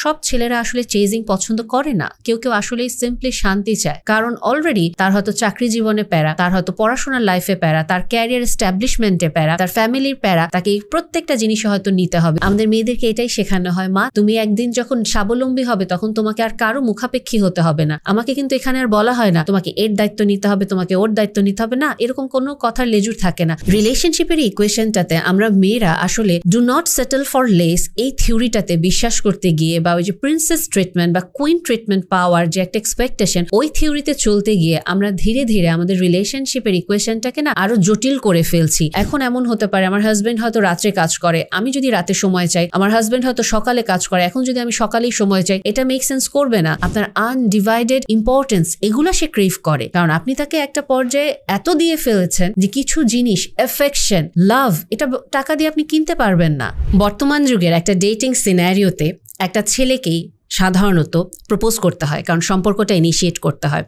সব ছেলেরা আসলে চেজিং পছন্দ করে না, কেউ কেউ আসলে সিম্পলি শান্তি চায়, কারণ অলরেডি তার হয়তো চাকরি জীবনে প্যারা, তার হয়তো পড়াশোনার লাইফে প্যারা, তার ক্যারিয়ার এস্টাবলিশমেন্টে প্যারা, তার ফ্যামিলির প্যারা, তাকে প্রত্যেকটা জিনিসে হয়তো নিতে হবে। আমাদের মেয়েদেরকে এটাই শেখানো হয়, মা তুমি একদিন যখন স্বাবলম্বী হবে তখন তোমাকে আর কারো মুখাপেক্ষী হতে হবে না। আমাকে কিন্তু এখানে আর বলা হয় না তোমাকে এর দায়িত্ব নিতে হবে, তোমাকে ওর দায়িত্ব নিতে হবে না, এরকম কোনো কথার লেজুর থাকে না। রিলেশনশিপের ইকুয়েশনটাতে আমরা মেয়েরা আসলে do not settle for less এই থিওরিটাতে বিশ্বাস করতে গিয়ে, বা ওই যে প্রিন্সেস ট্রিটমেন্ট বা কুইন ট্রিটমেন্ট পাওয়ার যে একটা এক্সপেকটেশন, ওই থিওরিতে চলতে গিয়ে আমরা ধীরে ধীরে আমাদের রিলেশনশিপের ইকুয়েশনটাকে না আরো জটিল করে ফেলছি। এখন এমন হতে পারে আমার হাজবেন্ড হয়তো রাত্রে কাজ করে, আমি যদি রাতে সময় চাই, আমার হাজবেন্ড হয়তো সকালে কাজ করে, এখন যদি আমি সকালেই সময় চাই, এটা মেক সেন্স করবে না। আপনার আনডিভাইডেড ইম্পর্টেন্স এগুলা সে ক্রেভ করে, কারণ আপনি তাকে একটা পর্যায়ে এত দিয়ে ফেলেছেন যে কিছু জিনিস, এফেকশন, লাভ, এটা টাকা দিয়ে আপনি কিনতে পারবেন না। বর্তমান যুগের একটা ডেটিং সিনারিওতে একটা ছেলেকেই সাধারণত প্রপোজ করতে হয়, কারণ সম্পর্কটা ইনিশিয়েট করতে হয়।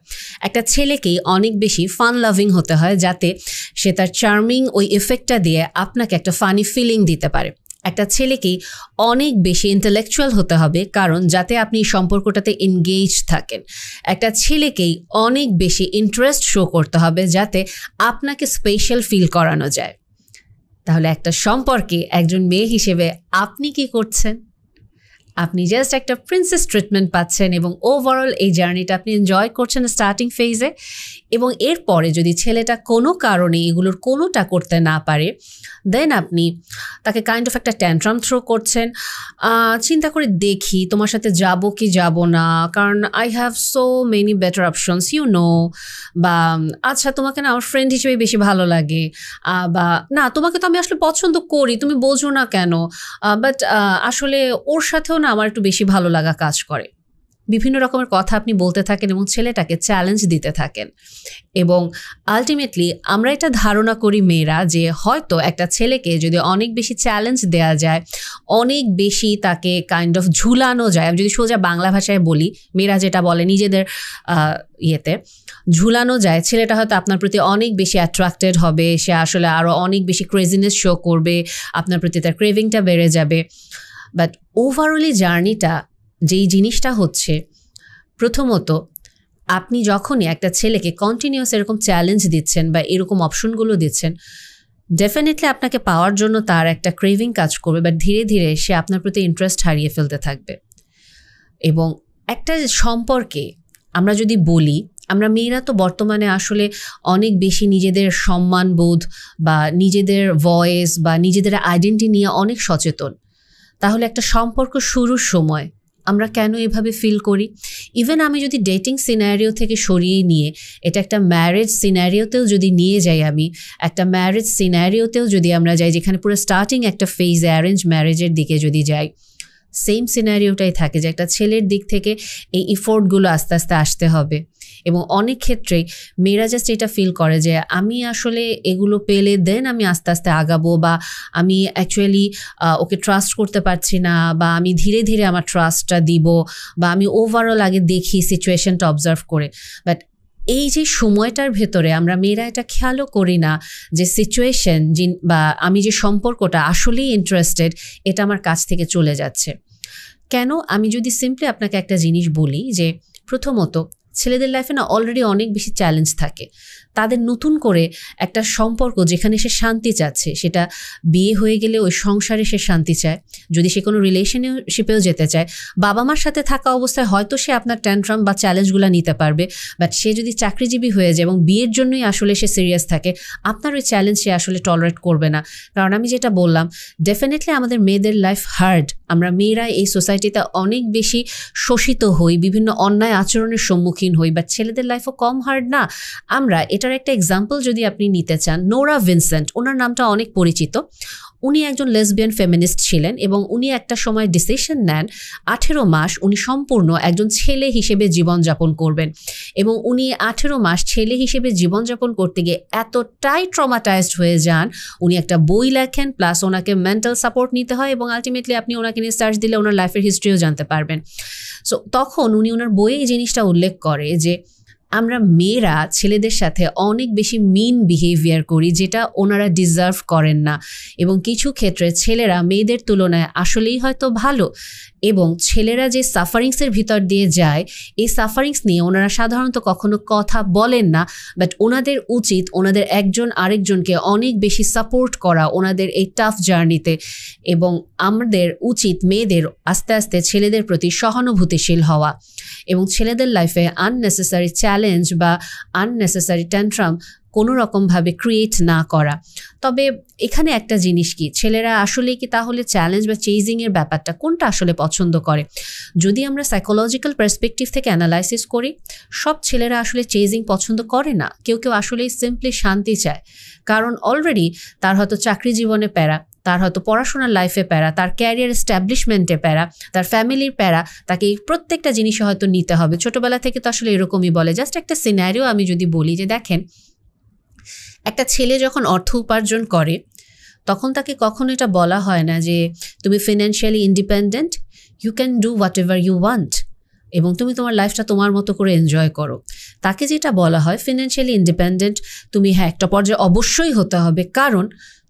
একটা ছেলেকেই অনেক বেশি ফান লাভিং হতে হয়, যাতে সে তার চার্মিং ওই এফেক্টটা দিয়ে আপনাকে একটা ফানি ফিলিং দিতে পারে। একটা ছেলেকেই অনেক বেশি ইন্টেলেকচুয়াল হতে হবে, কারণ যাতে আপনি সম্পর্কটাতে এনগেজ থাকেন। একটা ছেলেকেই অনেক বেশি ইন্টারেস্ট শো করতে হবে, যাতে আপনাকে স্পেশাল ফিল করানো যায়। তাহলে একটা সম্পর্কে একজন মেয়ে হিসেবে আপনি কি করছেন? আপনি জাস্ট একটা প্রিন্সেস ট্রিটমেন্ট পাচ্ছেন এবং ওভারঅল এই জার্নিটা আপনি এনজয় করছেন স্টার্টিং ফেজে। এবং এরপরে যদি ছেলেটা কোনো কারণে এগুলোর কোনোটা করতে না পারে, দেন আপনি তাকে কাইন্ড অফ একটা ট্যান্ট্রাম থ্রো করছেন, চিন্তা করে দেখি তোমার সাথে যাব কি যাব না, কারণ I have so many better options you know, বা আচ্ছা তোমাকে না আমার ফ্রেন্ড হিসেবে বেশি ভালো লাগে, বা না তোমাকে তো আমি আসলে পছন্দ করি, তুমি বোঝো না কেন, বাট আসলে ওর সাথেও না আমার একটু বেশি ভালো লাগা কাজ করে। বিভিন্ন রকমের কথা আপনি বলতে থাকেন এবং ছেলেটাকে চ্যালেঞ্জ দিতে থাকেন। এবং আলটিমেটলি আমরা এটা ধারণা করি মেয়েরা, যে হয়তো একটা ছেলেকে যদি অনেক বেশি চ্যালেঞ্জ দেওয়া যায়, অনেক বেশি তাকে কাইন্ড অফ ঝুলানো যায়, আমি যদি সোজা বাংলা ভাষায় বলি, মেয়েরা যেটা বলে নিজেদের ইয়েতে ঝুলানো যায়, ছেলেটা হয়তো আপনার প্রতি অনেক বেশি অ্যাট্রাক্টেড হবে, সে আসলে আরও অনেক বেশি ক্রেজিনেস শো করবে, আপনার প্রতি তার ক্রেভিংটা বেড়ে যাবে। বাট ওভারঅলি জার্নিটা যেই জিনিসটা হচ্ছে, প্রথমত আপনি যখনই একটা ছেলেকে কন্টিনিউয়াস এরকম চ্যালেঞ্জ দিচ্ছেন বা এরকম অপশনগুলো দিচ্ছেন, ডেফিনেটলি আপনাকে পাওয়ার জন্য তার একটা ক্রেভিং কাজ করবে, বাট ধীরে ধীরে সে আপনার প্রতি ইন্টারেস্ট হারিয়ে ফেলতে থাকবে। এবং একটা সম্পর্কে আমরা যদি বলি, আমরা মেয়েরা তো বর্তমানে আসলে অনেক বেশি নিজেদের সম্মানবোধ বা নিজেদের ভয়েস বা নিজেদের আইডেন্টিটি নিয়ে অনেক সচেতন। তাহলে একটা সম্পর্ক শুরুর সময় আমরা কেন এভাবে ফিল করি? ইভেন আমি যদি ডেটিং সিনারিও থেকে সরিয়ে নিয়ে এটা একটা ম্যারেজ সিনারিওতেও যদি নিয়ে যাই, আমি একটা ম্যারেজ সিনারিওতেও যদি আমরা যাই, যেখানে পুরো স্টার্টিং একটা ফেজে অ্যারেঞ্জ ম্যারেজের দিকে যদি যাই, সেম সিনারিওটাই থাকে যে একটা ছেলের দিক থেকে এই ইফোর্টগুলো আস্তে আস্তে আসতে হবে। এবং অনেক ক্ষেত্রেই মেয়েরা জাস্ট এটা ফিল করে যে আমি আসলে এগুলো পেলে দেন আমি আস্তে আস্তে আগাবো, বা আমি অ্যাকচুয়ালি ওকে ট্রাস্ট করতে পারছি না, বা আমি ধীরে ধীরে আমার ট্রাস্টটা দিব, বা আমি ওভারঅল আগে দেখি সিচুয়েশনটা অবজার্ভ করে। বাট এই যে সময়টার ভেতরে আমরা মেয়েরা এটা খেয়ালও করি না যে সিচুয়েশন বা আমি যে সম্পর্কটা আসলেই ইন্টারেস্টেড, এটা আমার কাছ থেকে চলে যাচ্ছে কেন? আমি যদি সিম্পলি আপনাকে একটা জিনিস বলি, যে প্রথমত ছেলেদের লাইফে না অলরেডি অনেক বেশি চ্যালেঞ্জ থাকে। তাদের নতুন করে একটা সম্পর্ক যেখানে সে শান্তি চাচ্ছে, সেটা বিয়ে হয়ে গেলে ওই সংসারে সে শান্তি চায়, যদি সে কোনো রিলেশনশিপেও যেতে চায়, বাবা মার সাথে থাকা অবস্থায় হয়তো সে আপনার ট্যান্ট্রাম বা চ্যালেঞ্জগুলো নিতে পারবে, বাট সে যদি চাকরিজীবী হয়ে যায় এবং বিয়ের জন্যই আসলে সে সিরিয়াস থাকে, আপনার ওই চ্যালেঞ্জ সে আসলে টলারেট করবে না। কারণ আমি যেটা বললাম, ডেফিনেটলি আমাদের মেয়েদের লাইফ হার্ড, আমরা মেয়েরা এই সোসাইটিতে অনেক বেশি শোষিত হই, বিভিন্ন অন্যায় আচরণের সম্মুখীন হই, বাট ছেলেদের লাইফও কম হার্ড না। আমরা এটার একটা এক্সাম্পল যদি আপনি নিতে চান, নোরা ভিনসেন্ট, ওনার নামটা অনেক পরিচিত। উনি একজন লেসবিয়ান ফেমিনিস্ট ছিলেন এবং উনি একটা সময় ডিসিশন নেন 18 মাস উনি সম্পূর্ণ একজন ছেলে হিসেবে জীবনযাপন করবেন। এবং উনি 18 মাস ছেলে হিসেবে জীবনযাপন করতে গিয়ে এতটাই ট্রমাটাইজড হয়ে যান, উনি একটা বই লেখেন, প্লাস ওনাকে মেন্টাল সাপোর্ট নিতে হয়, এবং আলটিমেটলি আপনি ওনাকে নিয়ে সার্চ দিলে ওনার লাইফের হিস্ট্রিও জানতে পারবেন। সো তখন উনি ওনার বইয়ে এই জিনিসটা উল্লেখ করে যে আমরা মেয়েরা ছেলেদের সাথে অনেক বেশি মিন বিহেভিয়ার করি, যেটা ওনারা ডিজার্ভ করেন না, এবং কিছু ক্ষেত্রে ছেলেরা মেয়েদের তুলনায় আসলেই হয়তো ভালো, এবং ছেলেরা যে সাফারিংসের ভিতর দিয়ে যায় এই সাফারিংস নিয়ে ওনারা সাধারণত কখনো কথা বলেন না, বাট ওনাদের উচিত ওনাদের একজন আরেকজনকে অনেক বেশি সাপোর্ট করা ওনাদের এই টাফ জার্নিতে, এবং আমাদের উচিত মেয়েদের আস্তে আস্তে ছেলেদের প্রতি সহানুভূতিশীল হওয়া এবং ছেলেদের লাইফে আননেসেসারি চ্যালেঞ্জ বা আননেসেসারি ট্যান্ট্রাম কোনো রকমভাবে ক্রিয়েট না করা। তবে এখানে একটা জিনিস কি, ছেলেরা আসলে কি তাহলে চ্যালেঞ্জ বা চেজিংয়ের ব্যাপারটা কোনটা আসলে পছন্দ করে? যদি আমরা সাইকোলজিক্যাল পার্সপেক্টিভ থেকে অ্যানালাইসিস করি, সব ছেলেরা আসলে চেজিং পছন্দ করে না। কেউ কেউ আসলেই সিম্পলি শান্তি চায়, কারণ অলরেডি তার হয়তো চাকরি জীবনে প্যারা, তার হয়তো পড়াশোনার লাইফে প্যারা, তার ক্যারিয়ার এস্টাবলিশমেন্টে প্যারা, তার ফ্যামিলির প্যারা, তাকে প্রত্যেকটা জিনিসে হয়তো নিতে হবে। ছোটবেলা থেকে তো আসলে এরকমই বলে। জাস্ট একটা সিনারিও আমি যদি বলি যে দেখেন, একটা ছেলে যখন অর্থ উপার্জন করে তখন তাকে কখনো এটা বলা হয় না যে তুমি financially independent, you can do whatever you want এবং তুমি তোমার লাইফটা তোমার মতো করে এনজয় করো। তাকে যেটা বলা হয় ফিনান্সিয়ালি ইন্ডিপেন্ডেন্ট তুমি একটা পর্যায়ে অবশ্যই হতে হবে, কারণ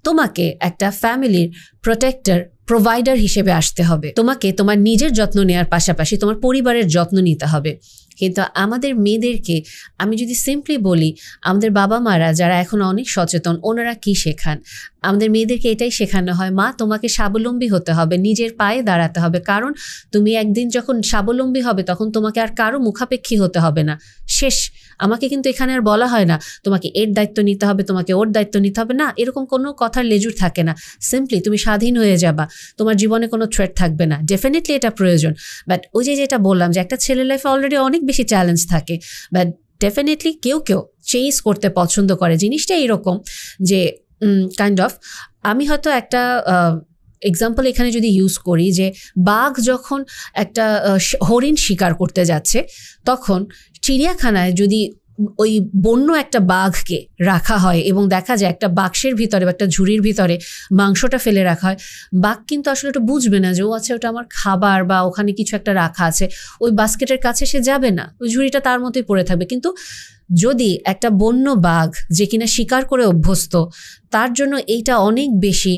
তোমাকে একটা ফ্যামিলির প্রোটেক্টর প্রোভাইডার হিসেবে আসতে হবে, তোমাকে তোমার নিজের যত্ন নেওয়ার পাশাপাশি তোমার পরিবারের যত্ন নিতে হবে। কিন্তু আমাদের মেয়েদেরকে আমি যদি সিম্পলি বলি, আমাদের বাবা মারা যারা এখন অনেক সচেতন, ওনারা কি শেখান? আমাদের মেয়েদেরকে এটাই শেখানো হয়, মা তোমাকে স্বাবলম্বী হতে হবে, নিজের পায়ে দাঁড়াতে হবে, কারণ তুমি একদিন যখন স্বাবলম্বী হবে তখন তোমাকে আর কারো মুখাপেক্ষী হতে হবে না, শেষ। আমাকে কিন্তু এখানে আর বলা হয় না তোমাকে এর দায়িত্ব নিতে হবে, তোমাকে ওর দায়িত্ব নিতে হবে, না, এরকম কোনো কথার লেজুর থাকে না। সিম্পলি তুমি স্বাধীন হয়ে যাবা, তোমার জীবনে কোনো থ্রেট থাকবে না। ডেফিনেটলি এটা প্রয়োজন, বাট ওই যেটা বললাম যে একটা ছেলের লাইফে অলরেডি অনেক বেশি চ্যালেঞ্জ থাকে, বাট ডেফিনেটলি কেউ কেউ চেজ করতে পছন্দ করে। জিনিসটা এরকম যে কাইন্ড অফ আমি হয়তো একটা এক্সাম্পল এখানে যদি ইউজ করি যে বাঘ যখন একটা হরিণ শিকার করতে যাচ্ছে, তখন চিড়িয়াখানায় যদি ওই বন্য একটা বাঘকে রাখা হয় এবং দেখা যায় একটা বাক্সের ভিতরে বা একটা ঝুড়ির ভিতরে মাংসটা ফেলে রাখা হয়, বাঘ কিন্তু আসলে ওটা বুঝবে না যে ও আছে ওটা আমার খাবার বা ওখানে কিছু একটা রাখা আছে, ওই বাস্কেটের কাছে সে যাবে না, ওই ঝুড়িটা তার মতোই পড়ে থাকবে। কিন্তু যদি একটা বন্য বাঘ যে কিনা শিকার করে অভ্যস্ত, তার জন্য এইটা অনেক বেশি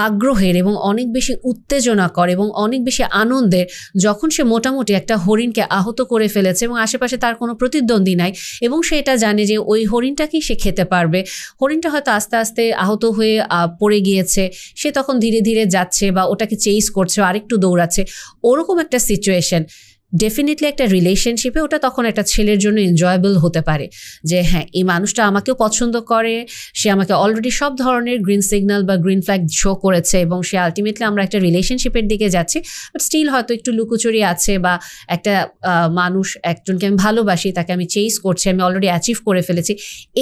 আগ্রহের এবং অনেক বেশি উত্তেজনাকর এবং অনেক বেশি আনন্দের, যখন সে মোটামুটি একটা হরিণকে আহত করে ফেলেছে এবং আশেপাশে তার কোনো প্রতিদ্বন্দ্বী নাই এবং সে এটা জানে যে ওই হরিণটাকেই সে খেতে পারবে। হরিণটা হয়তো আস্তে আস্তে আহত হয়ে পড়ে গিয়েছে, সে তখন ধীরে ধীরে যাচ্ছে বা ওটাকে চেজ করছে, আরেকটু দৌড়াচ্ছে, ওরকম একটা সিচুয়েশন ডেফিনেটলি একটা রিলেশনশিপে ওটা তখন একটা ছেলের জন্য এনজয়েবল হতে পারে যে হ্যাঁ, এই মানুষটা আমাকেও পছন্দ করে, সে আমাকে অলরেডি সব ধরনের গ্রিন সিগন্যাল বা গ্রিন ফ্ল্যাগ শো করেছে এবং সে আলটিমেটলি আমরা একটা রিলেশনশিপের দিকে যাচ্ছি, বাট স্টিল হয়তো একটু লুকোচুরি আছে বা একটা মানুষ একজনকে আমি ভালোবাসি, তাকে আমি চেজ করছি, আমি অলরেডি অ্যাচিভ করে ফেলেছি,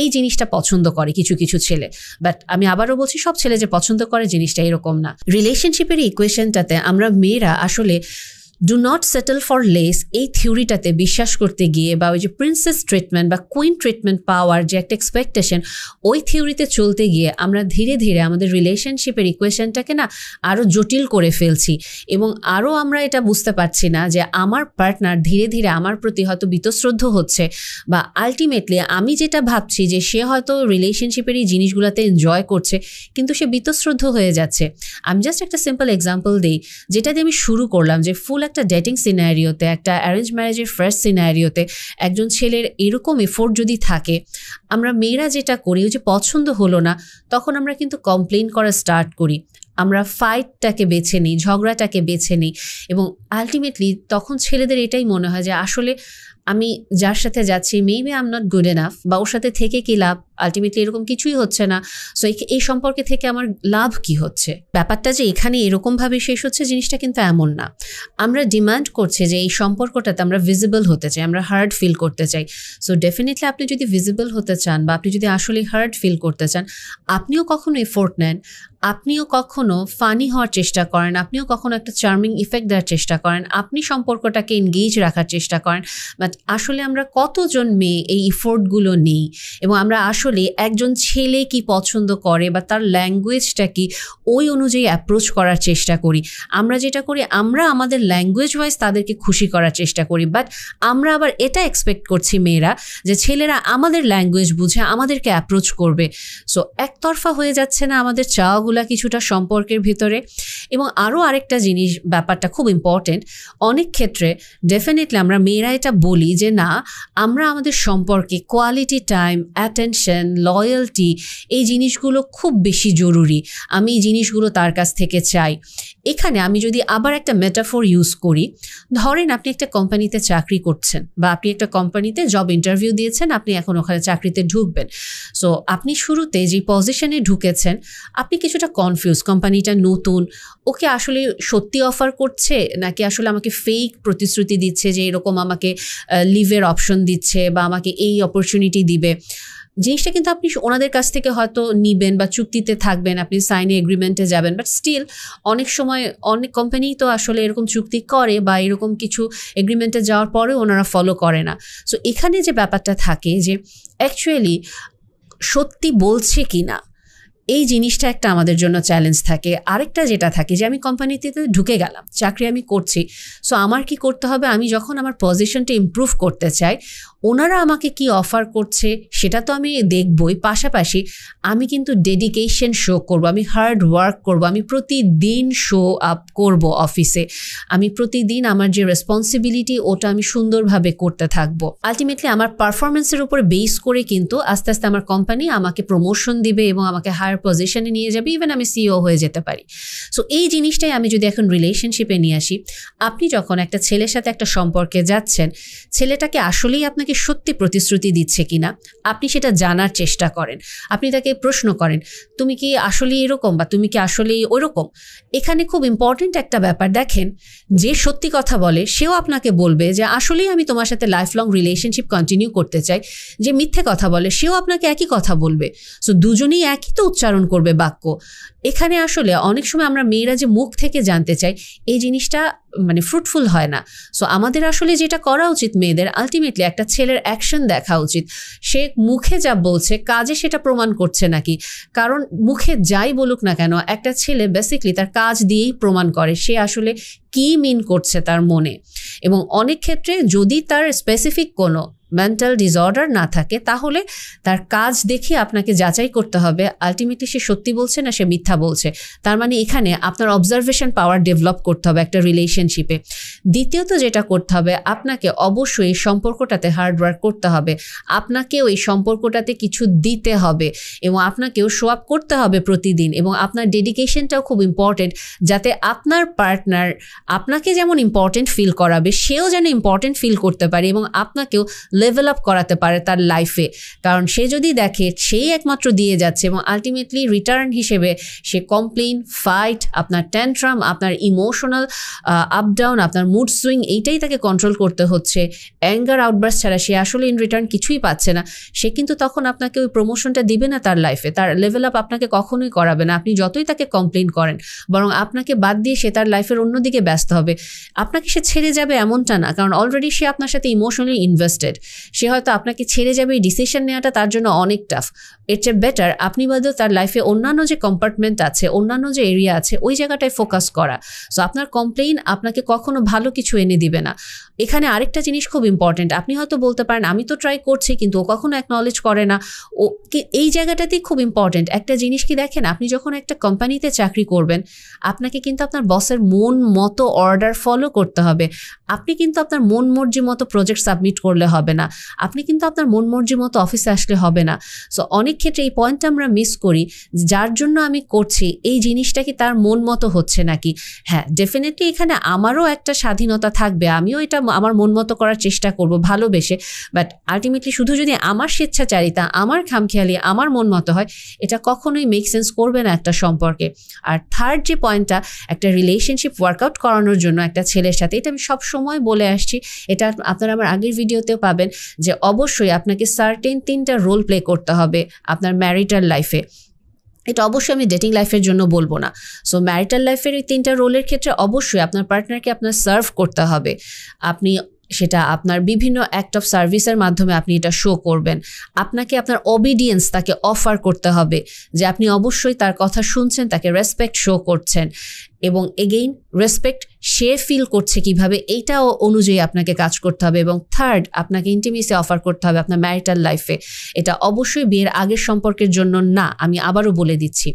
এই জিনিসটা পছন্দ করে কিছু কিছু ছেলে। বাট আমি আবারও বলছি, সব ছেলে যে পছন্দ করে জিনিসটা এরকম না। রিলেশনশিপের ইকুয়েশনটাতে আমরা মেয়েরা আসলে do not settle for less এই থিওরিটাতে বিশ্বাস করতে গিয়ে বা ওই যে প্রিন্সেস ট্রিটমেন্ট বা কুইন ট্রিটমেন্ট পাওয়ার যে একটা এক্সপেকটেশন, ওই থিওরিতে চলতে গিয়ে আমরা ধীরে ধীরে আমাদের রিলেশনশিপের ইকুয়েশনটাকে না আরও জটিল করে ফেলছি এবং আরও আমরা এটা বুঝতে পারছি না যে আমার পার্টনার ধীরে ধীরে আমার প্রতি হয়তো বীতশ্রদ্ধ হচ্ছে বা আলটিমেটলি আমি যেটা ভাবছি যে সে হয়তো রিলেশনশিপের এই জিনিসগুলোতে এনজয় করছে, কিন্তু সে বীতশ্রদ্ধ হয়ে যাচ্ছে। আমি জাস্ট একটা সিম্পল এক্সাম্পল দিই, যেটা দিয়ে আমি শুরু করলাম যে ফুল একটা ডেটিং সিনারিওতে, একটা অ্যারেঞ্জ ম্যারেজের ফার্স্ট সিনারিওতে একজন ছেলের এরকম এফোর্ট যদি থাকে, আমরা মেয়েরা যেটা করি ওই যে পছন্দ হলো না, তখন আমরা কিন্তু কমপ্লেন করা স্টার্ট করি, আমরা ফাইটটাকে বেছে নিই, ঝগড়াটাকে বেছে নিই এবং আলটিমেটলি তখন ছেলেদের এটাই মনে হয় যে আসলে আমি যার সাথে যাচ্ছি maybe I am not good enough, বা ওর সাথে থেকে কি লাভ, আলটিমেটলি এরকম কিছুই হচ্ছে না, সো এই সম্পর্কে থেকে আমার লাভ কি হচ্ছে। ব্যাপারটা যে এখানে এরকমভাবে শেষ হচ্ছে জিনিসটা কিন্তু এমন না। আমরা ডিমান্ড করছি যে এই সম্পর্কটাতে আমরা ভিজিবল হতে চাই, আমরা হার্ড ফিল করতে চাই। সো ডেফিনেটলি আপনি যদি ভিজিবল হতে চান বা আপনি যদি আসলে হার্ড ফিল করতে চান, আপনিও কখনো এফোর্ট নেন, আপনিও কখনো ফানি হওয়ার চেষ্টা করেন, আপনিও কখনো একটা চার্মিং ইফেক্ট দেওয়ার চেষ্টা করেন, আপনি সম্পর্কটাকে এনগেজ রাখার চেষ্টা করেন, বাট আসলে আমরা কতজন মেয়ে এই ইফোর্টগুলো নেই এবং আমরা আসলে একজন ছেলে কি পছন্দ করে বা তার ল্যাঙ্গুয়েজটা কি ওই অনুযায়ী অ্যাপ্রোচ করার চেষ্টা করি। আমরা যেটা করি, আমরা আমাদের ল্যাঙ্গুয়েজ ওয়াইজ তাদেরকে খুশি করার চেষ্টা করি, বাট আমরা আবার এটা এক্সপেক্ট করছি মেয়েরা যে ছেলেরা আমাদের ল্যাঙ্গুয়েজ বুঝে আমাদেরকে অ্যাপ্রোচ করবে। সো একতরফা হয়ে যাচ্ছে না আমাদের চাওয়াগুলো খোলা কিছুটা সম্পর্কের ভিতরে। এবং আরও আরেকটা জিনিস, ব্যাপারটা খুব ইম্পর্টেন্ট, অনেক ক্ষেত্রে ডেফিনেটলি আমরা মেয়েরা এটা বলি যে না, আমরা আমাদের সম্পর্কে কোয়ালিটি টাইম, অ্যাটেনশন, লয়্যালটি, এই জিনিসগুলো খুব বেশি জরুরি, আমি এই জিনিসগুলো তার কাছ থেকে চাই। এখানে আমি যদি আবার একটা মেটাফোর ইউজ করি, ধরেন আপনি একটা কোম্পানিতে চাকরি করছেন বা আপনি একটা কোম্পানিতে জব ইন্টারভিউ দিয়েছেন, আপনি এখন ওখানে চাকরিতে ঢুকবেন। সো আপনি শুরুতে যে পজিশনে ঢুকেছেন আপনি কিছুটা কনফিউজ, কোম্পানিটা নতুন, ওকে আসলে সত্যি অফার করছে নাকি আসলে আমাকে ফেক প্রতিশ্রুতি দিচ্ছে যে এরকম আমাকে লিভের অপশন দিচ্ছে বা আমাকে এই অপরচুনিটি দিবে। জিনিসটা কিন্তু আপনি ওনাদের কাছ থেকে হয়তো নিবেন বা চুক্তিতে থাকবেন, আপনি সাইনে এগ্রিমেন্টে যাবেন, বাট স্টিল অনেক সময় অনেক কোম্পানি তো আসলে এরকম চুক্তি করে বা এরকম কিছু এগ্রিমেন্টে যাওয়ার পরেও ওনারা ফলো করে না। সো এখানে যে ব্যাপারটা থাকে যে অ্যাকচুয়ালি সত্যি বলছে কি না, এই জিনিসটা একটা আমাদের জন্য চ্যালেঞ্জ থাকে। আরেকটা যেটা থাকে যে আমি কোম্পানিতে ঢুকে গেলাম, চাকরি আমি করছি, সো আমার কি করতে হবে, আমি যখন আমার পজিশনটা ইমপ্রুভ করতে চাই ওনারা আমাকে কি অফার করছে সেটা তো আমি দেখবই, পাশাপাশি আমি কিন্তু ডেডিকেশন শো করব, আমি হার্ড ওয়ার্ক করব, আমি প্রতিদিন শো আপ করব অফিসে, আমি প্রতিদিন আমার যে রেসপন্সিবিলিটি ওটা আমি সুন্দরভাবে করতে থাকবো। আলটিমেটলি আমার পারফরমেন্সের উপর বেস করে কিন্তু আস্তে আস্তে আমার কোম্পানি আমাকে প্রমোশন দিবে এবং আমাকে হায়ার পজিশনে নিয়ে যাবে, ইভেন আমি সিইও হয়ে যেতে পারি। সো এই জিনিসটাই আমি যদি এখন রিলেশনশিপে নিয়ে আসি, আপনি যখন একটা ছেলের সাথে একটা সম্পর্কে যাচ্ছেন, ছেলেটাকে আসলেই আপনাকে সত্যি প্রতিশ্রুতি দিচ্ছে কিনা আপনি সেটা জানার চেষ্টা করেন। আপনি তাকে প্রশ্ন করেন, তুমি কি আসলে এরকম বা তুমি কি আসলে ওইরকম। এখানে খুব ইম্পর্টেন্ট একটা ব্যাপার, দেখেন যে সত্যি কথা বলে সেও আপনাকে বলবে যে আসলেই আমি তোমার সাথে লাইফ লং রিলেশনশিপ কন্টিনিউ করতে চাই, যে মিথ্যে কথা বলে সেও আপনাকে একই কথা বলবে। সো দুজনেই একই তো উচ্চারণ করবে বাক্য। এখানে আসলে অনেক সময় আমরা মেয়েরা যে মুখ থেকে জানতে চাই এই জিনিসটা মানে ফ্রুটফুল হয় না। সো আমাদের আসলে যেটা করা উচিত মেয়েদের, আলটিমেটলি একটা ছেলের অ্যাকশন দেখা উচিত, সে মুখে যা বলছে কাজে সেটা প্রমাণ করছে নাকি। কারণ মুখে যাই বলুক না কেন, একটা ছেলে বেসিকলি তার কাজ দিয়েই প্রমাণ করে সে আসলে কি মিন করছে তার মনে। এবং অনেক ক্ষেত্রে যদি তার স্পেসিফিক কোনো মেন্টাল ডিসঅর্ডার না থাকে তাহলে তার কাজ দেখে আপনাকে যাচাই করতে হবে আলটিমেটলি সে সত্যি বলছে না সে মিথ্যা বলছে। তার মানে এখানে আপনার অবজারভেশন পাওয়ার ডেভেলপ করতে হবে একটা রিলেশনশিপে। দ্বিতীয়ত যেটা করতে হবে, আপনাকে অবশ্যই এই সম্পর্কটাতে হার্ড ওয়ার্ক করতে হবে, আপনাকেও এই সম্পর্কটাতে কিছু দিতে হবে এবং আপনাকেও শো আপ করতে হবে প্রতিদিন। এবং আপনার ডেডিকেশনটাও খুব ইম্পর্টেন্ট, যাতে আপনার পার্টনার আপনাকে যেমন ইম্পর্টেন্ট ফিল করাবে সেও যেন ইম্পর্টেন্ট ফিল করতে পারে এবং আপনাকেও লেভেল আপ করাতে পারে তার লাইফে। কারণ সে যদি দেখে সেই একমাত্র দিয়ে যাচ্ছে এবং আলটিমেটলি রিটার্ন হিসেবে সে কমপ্লেন, ফাইট, আপনার ট্যান্ট্রাম, আপনার ইমোশনাল আপ ডাউন, আপনার মুড সুইং, এইটাই তাকে কন্ট্রোল করতে হচ্ছে, অ্যাঙ্গার আউটবার্স্ট ছাড়া সে আসলে ইন রিটার্ন কিছুই পাচ্ছে না, সে কিন্তু তখন আপনাকে ওই প্রমোশনটা দিবে না তার লাইফে, তার লেভেল আপ আপনাকে কখনোই করাবে না। আপনি যতই তাকে কমপ্লেন করেন, বরং আপনাকে বাদ দিয়ে সে তার লাইফের অন্যদিকে ব্যস্ত হবে। আপনাকে সে ছেড়ে যাবে এমনটা না, কারণ অলরেডি সে আপনার সাথে ইমোশনালি ইনভেস্টেড। সে হয়তো আপনাকে ছেড়ে যাবে, এই ডিসিশন নেওয়াটা তার জন্য অনেক টাফ। এর চেয়ে বেটার আপনি বাদেও তার লাইফে অন্যান্য যে কম্পার্টমেন্ট আছে, অন্যান্য যে এরিয়া আছে, ওই জায়গাটায় ফোকাস করা। সো আপনার কমপ্লেইন আপনাকে কখনো ভালো কিছু এনে দিবে না। এখানে আরেকটা জিনিস খুব ইম্পর্টেন্ট, আপনি হয়তো বলতে পারেন আমি তো ট্রাই করছি কিন্তু ও কখনো অ্যাকনলেজ করে না, ও এই জায়গাটাতেই খুব ইম্পর্টেন্ট। একটা জিনিস কি দেখেন, আপনি যখন একটা কোম্পানিতে চাকরি করবেন আপনাকে কিন্তু আপনার বসের মন মতো অর্ডার ফলো করতে হবে। আপনি কিন্তু আপনার মন মর্জি মতো প্রজেক্ট সাবমিট করলে হবে না, আপনি কিন্তু আপনার মন মর্জি মতো অফিসে আসলে হবে না। সো অনেক ক্ষেত্রে এই পয়েন্টটা আমরা মিস করি, যার জন্য আমি করছি এই জিনিসটা কি তার মন মতো হচ্ছে নাকি। হ্যাঁ, ডেফিনেটলি এখানে আমারও একটা স্বাধীনতা থাকবে, আমিও এটা আমার মন মতো করার চেষ্টা করব ভালোবেসে, বাট আলটিমেটলি শুধু যদি আমার স্বেচ্ছাচারিতা, আমার খামখেয়ালি, আমার মন মতো হয়, এটা কখনোই মেক সেন্স করবে না একটা সম্পর্কে। আর থার্ড যে পয়েন্টটা, একটা রিলেশনশিপ ওয়ার্কআউট করানোর জন্য একটা ছেলের সাথে, এটা আমি সব সময় বলে আসছি, এটা আপনারা আমার আগের ভিডিওতেও পাবেন, যে অবশ্যই আপনাকে সার্টেন 3টা রোল প্লে করতে হবে আপনার ম্যারিটাল লাইফে। এটা অবশ্যই আমি ডেটিং লাইফের জন্য বলবো না। সো ম্যারিটাল লাইফের এই 3টা রোলের ক্ষেত্রে অবশ্যই আপনার পার্টনারকে আপনার সার্ভ করতে হবে। আপনি সেটা আপনার বিভিন্ন অ্যাক্ট অফ সার্ভিসের মাধ্যমে আপনি এটা শো করবেন। আপনাকে আপনার অবিডিয়েন্স তাকে অফার করতে হবে, যে আপনি অবশ্যই তার কথা শুনছেন, তাকে রেসপেক্ট শো করছেন। এবং এগেইন রেসপেক্ট সে ফিল করছে কিভাবে এইটাও অনুযায়ী আপনাকে কাজ করতে হবে। এবং থার্ড, আপনাকে ইন্টিমেসি অফার করতে হবে আপনার ম্যারিটাল লাইফে। এটা অবশ্যই বিয়ের আগের সম্পর্কের জন্য না, আমি আবারও বলে দিচ্ছি।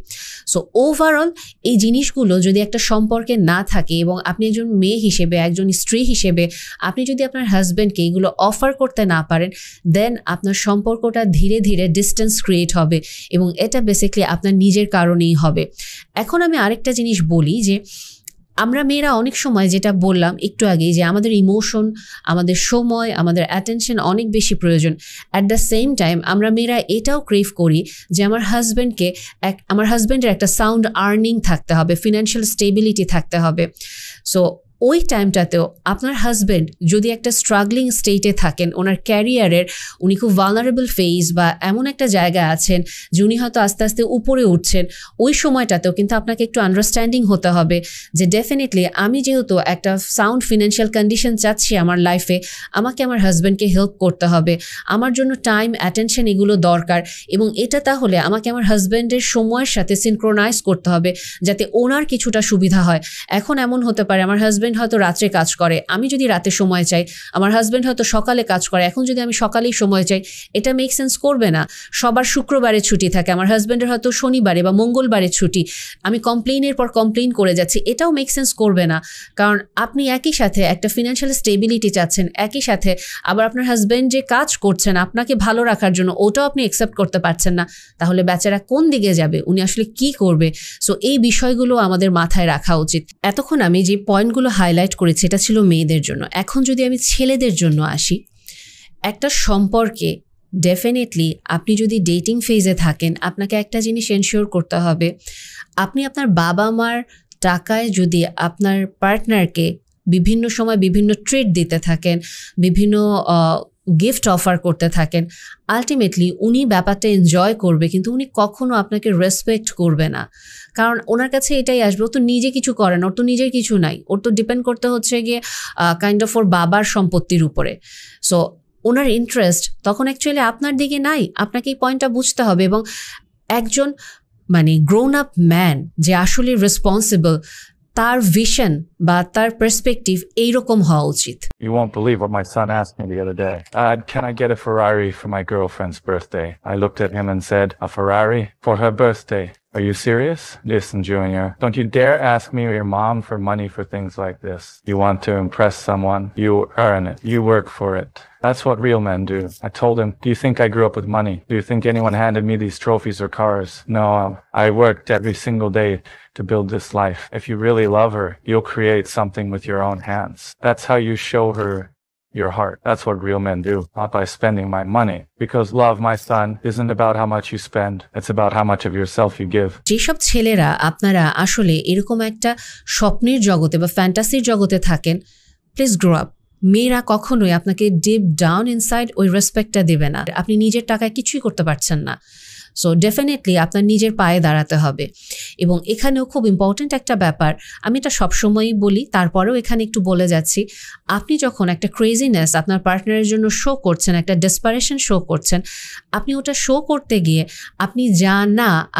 সো ওভারঅল এই জিনিসগুলো যদি একটা সম্পর্কে না থাকে এবং আপনি একজন মেয়ে হিসেবে, একজন স্ত্রী হিসেবে আপনি যদি আপনার হাজব্যান্ডকে এগুলো অফার করতে না পারেন, দেন আপনার সম্পর্কটা ধীরে ধীরে ডিস্টেন্স ক্রিয়েট হবে এবং এটা বেসিক্যালি আপনার নিজের কারণেই হবে। এখন আমি আরেকটা জিনিস বলি যে আমরা মেয়েরা অনেক সময়, যেটা বললাম একটু আগেই, যে আমাদের ইমোশন, আমাদের সময়, আমাদের অ্যাটেনশন অনেক বেশি প্রয়োজন। অ্যাট দ্য সেম টাইম আমরা মেয়েরা এটাও ক্রেভ করি যে আমার হাজব্যান্ডের একটা সাউন্ড আর্নিং থাকতে হবে, ফিনান্সিয়াল স্টেবিলিটি থাকতে হবে। সো ওই টাইমটাতেও আপনার হাজব্যান্ড যদি একটা স্ট্রাগলিং স্টেটে থাকেন, ওনার ক্যারিয়ারের উনি খুব ভালনারেবল ফেজ বা এমন একটা জায়গায় আছেন যে উনি হয়তো আস্তে আস্তে উপরে উঠছেন, ওই সময়টাতেও কিন্তু আপনাকে একটু আন্ডারস্ট্যান্ডিং হতে হবে যে ডেফিনেটলি আমি যেহেতু একটা সাউন্ড ফিনান্সিয়াল কন্ডিশন চাচ্ছি আমার লাইফে, আমাকে আমার হাজব্যান্ডকে হেল্প করতে হবে, আমার জন্য টাইম, অ্যাটেনশন এগুলো দরকার। এবং এটা তাহলে আমাকে আমার হাজব্যান্ডের সময়ের সাথে সিনক্রোনাইজ করতে হবে যাতে ওনার কিছুটা সুবিধা হয়। এখন এমন হতে পারে আমার হাজব্যান্ড হয়তো রাত্রে কাজ করে, আমি যদি রাতে সময় চাই, আমার হাজব্যান্ড হয়তো সকালে কাজ করে, এখন যদি আমি সকালেই সময় চাই, এটা মেক সেন্স করবে না। সবার শুক্রবারে ছুটি থাকে, আমার হাজব্যান্ডের হয়তো শনিবারে বা মঙ্গলবারে ছুটি, আমি কমপ্লেইনের পর কমপ্লেইন করে যাচ্ছি, এটাও মেক সেন্স করবে না। কারণ আপনি একই সাথে একটা ফিনান্সিয়াল স্টেবিলিটি চাচ্ছেন, একই সাথে আবার আপনার হাজব্যান্ড যে কাজ করছেন আপনাকে ভালো রাখার জন্য, ওটাও আপনি অ্যাকসেপ্ট করতে পারছেন না, তাহলে বেচারা কোন দিকে যাবে, উনি আসলে কি করবে? সো এই বিষয়গুলো আমাদের মাথায় রাখা উচিত। এতক্ষণ আমি যে পয়েন্টগুলো হাইলাইট করেছি এটা ছিল মেয়েদের জন্য। এখন যদি আমি ছেলেদের জন্য আসি, একটা সম্পর্কে ডেফিনেটলি আপনি যদি ডেটিং ফেজে থাকেন, আপনাকে একটা জিনিস এনশিওর করতে হবে, আপনি আপনার বাবা মার টাকায় যদি আপনার পার্টনারকে বিভিন্ন সময় বিভিন্ন ট্রিট দিতে থাকেন, বিভিন্ন গিফট অফার করতে থাকেন, আলটিমেটলি উনি ব্যাপারটা এনজয় করবে কিন্তু উনি কখনো আপনাকে রেসপেক্ট করবে না। কারণ ওনার কাছে এটাই আসবে, ও তো নিজে কিছু করে না, ওর তো নিজের কিছু নাই, ওর তো ডিপেন্ড করতে হচ্ছে গিয়ে কাইন্ড অফ ওর বাবার সম্পত্তির উপরে। সো ওনার ইন্টারেস্ট তখন অ্যাকচুয়ালি আপনার দিকে নাই। আপনাকে এই পয়েন্টটা বুঝতে হবে। এবং একজন গ্রোন আপ ম্যান যে আসলে রেসপন্সিবল, তার ভিশন বা তার পার্সপেক্টিভ এইরকম হওয়া উচিত। You won't believe what my son asked me the other day. Can I get a Ferrari for my girlfriend's birthday? I looked at him and said, a Ferrari for her birthday? Are you serious? Listen, Junior, don't you dare ask me or your mom for money for things like this. You want to impress someone, you earn it. You work for it. That's what real men do. I told him, do you think I grew up with money? Do you think anyone handed me these trophies or cars? No, I worked every single day to build this life. If you really love her, you'll create something with your own hands. That's how you show her your heart. That's what real men do, not by spending my money. Because love, my son, isn't about how much you spend. It's about how much of yourself you give. যেসব ছেলেরা আপনারা আসলে এরকম একটা স্বপ্নের জগতে বা ফ্যান্টাসির জগতে থাকেন, প্লিজ গ্রো আপ। মেয়েরা কখনোই আপনাকে ডিপ ডাউন ইনসাইড ওই রেসপেক্টটা দেবে না। আপনি নিজের টাকায় কিছুই করতে পারছেন না। সো ডেফিনেটলি আপনার নিজের পায়ে দাঁড়াতে হবে। এবং এখানেও খুব ইম্পর্ট্যান্ট একটা ব্যাপার, আমি এটা সবসময়ই বলি, তারপরেও এখানে একটু বলে যাচ্ছি, আপনি যখন একটা ক্রেজিনেস আপনার পার্টনারের জন্য শো করছেন, একটা ডেসপারেশন শো করছেন, আপনি ওটা শো করতে গিয়ে আপনি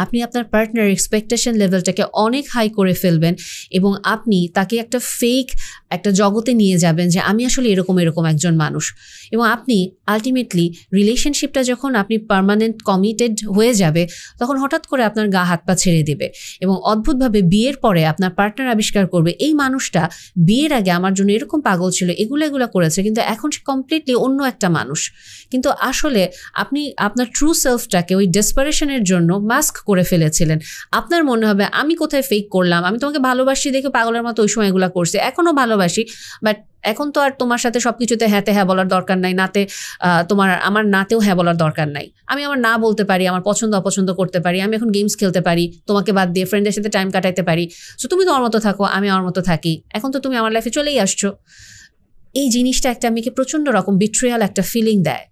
আপনি আপনার পার্টনারের এক্সপেকটেশন লেভেলটাকে অনেক হাই করে ফেলবেন এবং আপনি তাকে একটা ফেক একটা জগতে নিয়ে যাবেন যে আমি আসলে এরকম একজন মানুষ। এবং আপনি আলটিমেটলি রিলেশনশিপটা যখন আপনি পার্মানেন্ট কমিটেড হয়ে যাবে, তখন হঠাৎ করে আপনার গা হাত পা ছেড়ে দেবে এবং অদ্ভুতভাবে বিয়ের পরে আপনার পার্টনার আবিষ্কার করবে এই মানুষটা বিয়ের আগে আমার জন্য এরকম পাগল ছিল, এগুলো করেছে, কিন্তু এখন সে কমপ্লিটলি অন্য একটা মানুষ। কিন্তু আসলে আপনি আপনার ট্রু সেলফটাকে ওই ডেসপারেশনের জন্য মাস্ক করে ফেলেছিলেন। আপনার মনে হবে আমি কোথায় ফেক করলাম, আমি তোমাকে ভালোবাসি দেখে পাগলের মতো ওই সময় এগুলো করছে, এখনও ভালোবাসি, বাট এখন তো আর তোমার সাথে সবকিছুতে হ্যাঁতে হ্যাঁ বলার দরকার নাই, নাতে আমার নাতেও হ্যাঁ বলার দরকার নাই, আমি আমার না বলতে পারি, আমার পছন্দ অপছন্দ করতে পারি, আমি এখন গেমস খেলতে পারি, তোমাকে বাদ দিয়ে ফ্রেন্ডের সাথে টাইম কাটাইতে পারি। সো তুমি তো আমার মতো থাকো, আমি আমার মতো থাকি, এখন তো তুমি আমার লাইফে চলেই আসছো। এই জিনিসটা একটা মেয়েকে প্রচণ্ড রকম বিট্রিয়াল একটা ফিলিং দেয়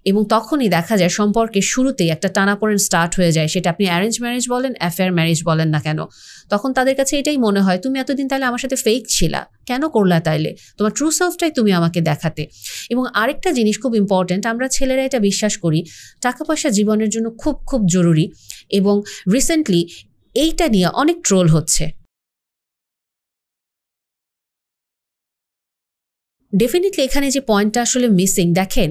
এবং তখনই দেখা যায় সম্পর্কের শুরুতেই একটা টানাপোড়েন স্টার্ট হয়ে যায়। সেটা আপনি অ্যারেঞ্জ ম্যারেজ বলেন, অ্যাফেয়ার ম্যারেজ বলেন না কেন, তখন তাদের কাছে এটাই মনে হয় তুমি এতদিন তাহলে আমার সাথে ফেক ছিলা, কেন করলা তাইলে, তোমার ট্রু সেলফটাই তুমি আমাকে দেখাতে। এবং আরেকটা জিনিস খুব ইম্পর্ট্যান্ট, আমরা ছেলেরা এটা বিশ্বাস করি টাকা পয়সা জীবনের জন্য খুব খুব জরুরি এবং রিসেন্টলি এইটা নিয়ে অনেক ট্রোল হচ্ছে। ডেফিনেটলি এখানে যে পয়েন্টটা আসলে মিসিং, দেখেন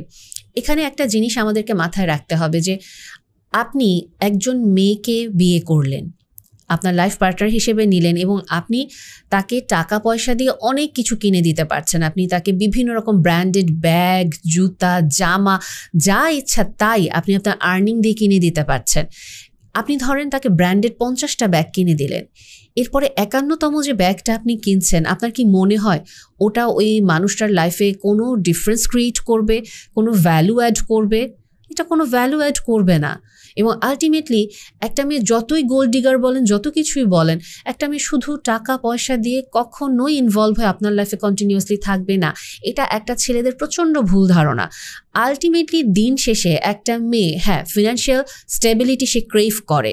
এখানে একটা জিনিস আমাদেরকে মাথায় রাখতে হবে যে আপনি একজন মেয়েকে বিয়ে করলেন, আপনার লাইফ পার্টনার হিসেবে নিলেন এবং আপনি তাকে টাকা পয়সা দিয়ে অনেক কিছু কিনে দিতে পারছেন। আপনি তাকে বিভিন্ন রকম ব্র্যান্ডেড ব্যাগ, জুতা, জামা, যা ইচ্ছা তাই আপনি আপনার আর্নিং দিয়ে কিনে দিতে পারছেন। আপনি ধরেন তাকে ব্র্যান্ডেড 50টা ব্যাগ কিনে দিলেন, এরপরে 51তম যে ব্যাগটা আপনি কিনছেন, আপনার কি মনে হয় ওটা ওই মানুষটার লাইফে কোনো ডিফারেন্স ক্রিয়েট করবে, কোনো ভ্যালু অ্যাড করবে? এটা কোনো ভ্যালু অ্যাড করবে না। এবং আলটিমেটলি একটা মেয়ে যতই গোল্ড ডিগার বলেন, যত কিছুই বলেন, একটা মেয়ে শুধু টাকা পয়সা দিয়ে কখনোই ইনভলভ হয়ে আপনার লাইফে কন্টিনিউয়াসলি থাকবে না। এটা একটা ছেলেদের প্রচণ্ড ভুল ধারণা। আলটিমেটলি দিন শেষে একটা মেয়ে, হ্যাঁ, ফিনান্সিয়াল স্টেবিলিটি সে ক্রেভ করে,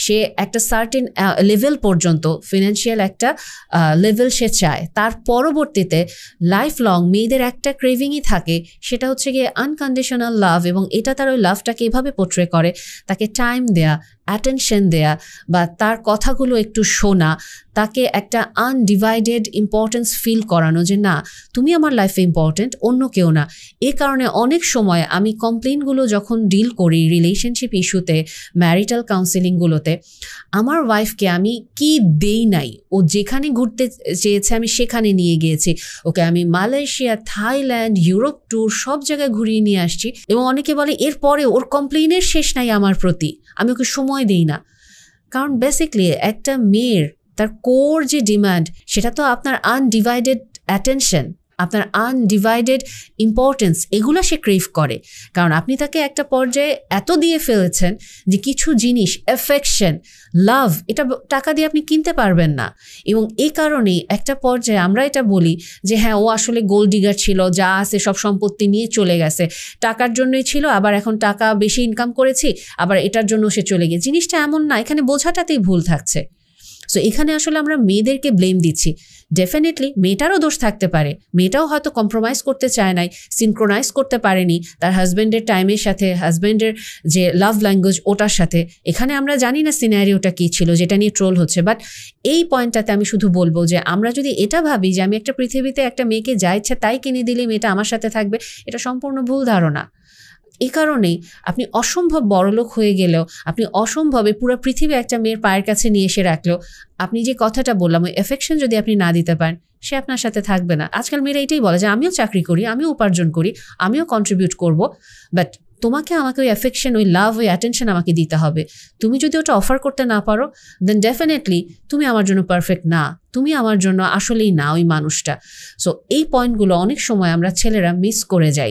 সে একটা সার্টেন লেভেল পর্যন্ত ফিনান্সিয়াল একটা লেভেল সে চায়। তার পরবর্তীতে লাইফ লং মেয়েদের একটা ক্রেভিংই থাকে, সেটা হচ্ছে গিয়ে আনকন্ডিশনাল লাভ। এবং এটা তার ওই লাভটাকে এভাবে পোট্রে করে, তাকে টাইম দেয়া, অ্যাটেনশন দেয়া, বা তার কথাগুলো একটু শোনা, তাকে একটা আনডিভাইডেড ইম্পর্টেন্স ফিল করানো যে না, তুমি আমার লাইফে ইম্পর্টেন্ট, অন্য কেউ না। এ কারণে অনেক সময় আমি কমপ্লেনগুলো যখন ডিল করি রিলেশনশিপ ইস্যুতে, ম্যারিটাল কাউন্সেলিংগুলোতে, আমার ওয়াইফকে আমি কি দেই নাই, ও যেখানে ঘুরতে চেয়েছে আমি সেখানে নিয়ে গিয়েছি, ওকে আমি মালয়েশিয়া, থাইল্যান্ড, ইউরোপ ট্যুর সব জায়গায় ঘুরিয়ে নিয়ে আসছি। এবং অনেকে বলে এরপরে ওর কমপ্লেনের শেষ নাই আমার প্রতি, আমি ওকে সময় দিই না। কারণ বেসিকলি একটা মেয়ের তার কোর যে ডিমান্ড, সেটা তো আপনার আনডিভাইডেড অ্যাটেনশন, আপনার আনডিভাইডেড ইম্পর্টেন্স, এগুলো সে ক্রেভ করে। কারণ আপনি তাকে একটা পর্যায়ে এত দিয়ে ফেলেছেন যে কিছু জিনিস, অ্যাফেকশন, লাভ, এটা টাকা দিয়ে আপনি কিনতে পারবেন না। এবং এই কারণেই একটা পর্যায়ে আমরা এটা বলি যে হ্যাঁ, ও আসলে গোল্ড ডিগার ছিল, যা আছে সব সম্পত্তি নিয়ে চলে গেছে, টাকার জন্যই ছিল, আবার এখন টাকা বেশি ইনকাম করেছি, আবার এটার জন্য সে চলে গেছে। জিনিসটা এমন না, এখানে বোঝাটাতেই ভুল থাকছে। সো এখানে আসলে আমরা মেয়েদেরকে ব্লেম দিচ্ছি। ডেফিনেটলি মেয়েটারও দোষ থাকতে পারে, মেয়েটাও হয়তো কম্প্রোমাইজ করতে চায় নাই, সিনক্রোনাইজ করতে পারেনি তার হাজব্যান্ডের টাইমের সাথে, হাজব্যান্ডের যে লাভ ল্যাঙ্গুয়েজ ওটার সাথে। এখানে আমরা জানি না সিনারিওটা কী ছিল যেটা নিয়ে ট্রোল হচ্ছে, বাট এই পয়েন্টটাতে আমি শুধু বলবো যে আমরা যদি এটা ভাবি যে আমি একটা পৃথিবীতে একটা মেয়েকে যা ইচ্ছা তাই কিনে দিলে মেয়েটা আমার সাথে থাকবে, এটা সম্পূর্ণ ভুল ধারণা। এই কারণেই আপনি অসম্ভব বড়লোক হয়ে গেলেও, আপনি অসম্ভবে পুরো পৃথিবী একটা মেয়ের পায়ের কাছে নিয়ে এসে রাখলেও, আপনি যে কথাটা বললাম ওই এফেকশন যদি আপনি না দিতে পারেন, সে আপনার সাথে থাকবে না। আজকাল মেয়েরা এটাই বলে যে আমিও চাকরি করি, আমিও উপার্জন করি, আমিও কন্ট্রিবিউট করব, বাট তোমাকে আমাকে ওই অ্যাফেকশন, ওই লাভ, ওই অ্যাটেনশন আমাকে দিতে হবে। তুমি যদি ওটা অফার করতে না পারো, দেন ডেফিনেটলি তুমি আমার জন্য পারফেক্ট না, তুমি আমার জন্য আসলেই না ওই মানুষটা। সো এই পয়েন্টগুলো অনেক সময় আমরা ছেলেরা মিস করে যাই।